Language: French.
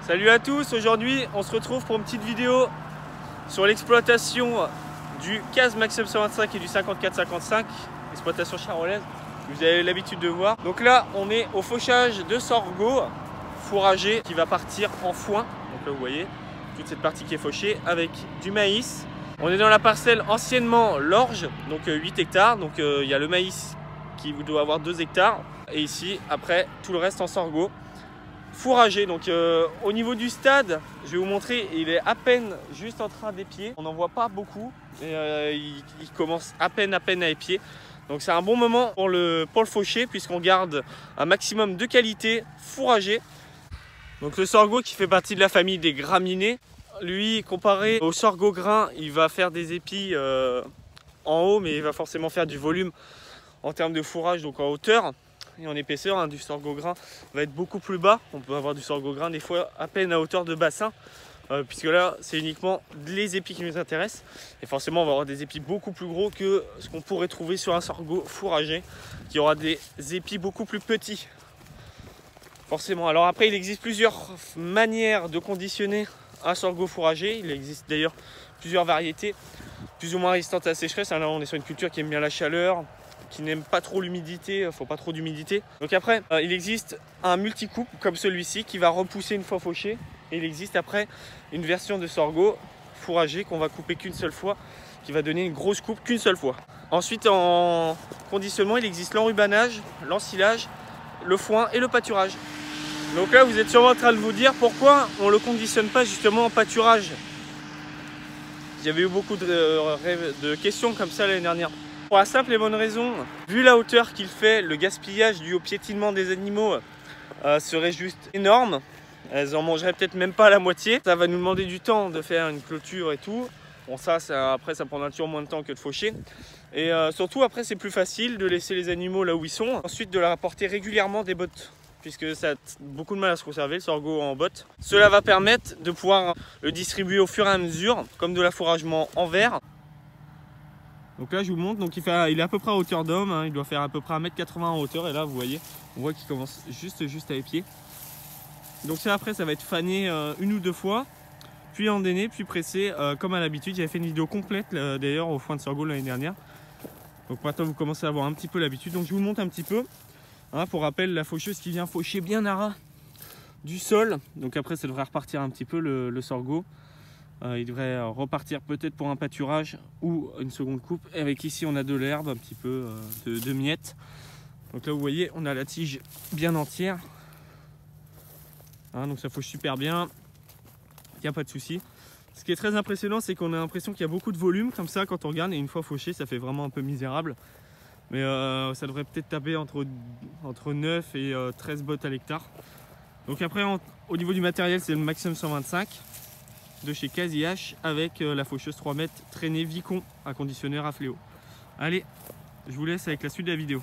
Salut à tous, aujourd'hui on se retrouve pour une petite vidéo sur l'exploitation du CAZ Maxxum 125 et du 54-55, exploitation charolaise, vous avez l'habitude de voir. Donc là on est au fauchage de sorgho fourragé qui va partir en foin. Donc là vous voyez toute cette partie qui est fauchée avec du maïs. On est dans la parcelle anciennement l'orge, donc 8 hectares, donc il y a le maïs qui doit avoir 2 hectares et ici après tout le reste en sorgho fourragé. Donc au niveau du stade, je vais vous montrer, il est à peine juste en train d'épier. On n'en voit pas beaucoup, mais il commence à peine à épier. Donc c'est un bon moment pour le faucher puisqu'on garde un maximum de qualité fourragée. Donc le sorgho qui fait partie de la famille des graminées, lui comparé au sorgho grain, il va faire des épis en haut, mais il va forcément faire du volume en termes de fourrage, donc en hauteur et en épaisseur. Du sorgho grain va être beaucoup plus bas. On peut avoir du sorgho grain des fois à peine à hauteur de bassin, puisque là c'est uniquement les épis qui nous intéressent, et forcément on va avoir des épis beaucoup plus gros que ce qu'on pourrait trouver sur un sorgho fourragé qui aura des épis beaucoup plus petits forcément. Alors après il existe plusieurs manières de conditionner un sorgho fourragé. Il existe d'ailleurs plusieurs variétés plus ou moins résistantes à la sécheresse. Là on est sur une culture qui aime bien la chaleur, qui n'aime pas trop l'humidité, il ne faut pas trop d'humidité. Donc après, il existe un multicoupe comme celui-ci qui va repousser une fois fauché. Et il existe après une version de sorgho fourragé qu'on va couper qu'une seule fois, qui va donner une grosse coupe qu'une seule fois. Ensuite, en conditionnement, il existe l'enrubanage, l'ensilage, le foin et le pâturage. Donc là, vous êtes sûrement en train de vous dire pourquoi on ne le conditionne pas justement en pâturage. J'avais eu beaucoup de questions comme ça l'année dernière. Pour la simple et bonne raison, vu la hauteur qu'il fait, le gaspillage dû au piétinement des animaux serait juste énorme. Elles en mangeraient peut-être même pas la moitié. Ça va nous demander du temps de faire une clôture et tout. Bon ça après ça prendra toujours moins de temps que de faucher. Et surtout après c'est plus facile de laisser les animaux là où ils sont. Ensuite de leur apporter régulièrement des bottes, puisque ça a beaucoup de mal à se conserver le sorgho en bottes. Cela va permettre de pouvoir le distribuer au fur et à mesure, comme de l'affouragement en verre. Donc là je vous montre, donc il est à peu près à hauteur d'homme, hein, il doit faire à peu près 1,80 m en hauteur, et là vous voyez, on voit qu'il commence juste à épier. Donc ça après ça va être fané une ou deux fois, puis endainé, puis pressé comme à l'habitude. J'avais fait une vidéo complète d'ailleurs au foin de sorgho l'année dernière. Donc maintenant vous commencez à avoir un petit peu l'habitude, donc je vous montre un petit peu. Hein, pour rappel, la faucheuse qui vient faucher bien à ras du sol, donc après ça devrait repartir un petit peu le sorgho. Il devrait repartir peut-être pour un pâturage ou une seconde coupe. Et avec ici on a de l'herbe, un petit peu de miettes. Donc là vous voyez on a la tige bien entière, hein, donc ça fauche super bien, il n'y a pas de souci. Ce qui est très impressionnant c'est qu'on a l'impression qu'il y a beaucoup de volume comme ça quand on regarde, et une fois fauché ça fait vraiment un peu misérable. Mais ça devrait peut-être taper entre 9 et 13 bottes à l'hectare. Donc après au niveau du matériel c'est le Maxxum 125 de chez CAZ IH avec la faucheuse 3 mètres traînée Vicon à conditionneur à fléau. Allez, je vous laisse avec la suite de la vidéo.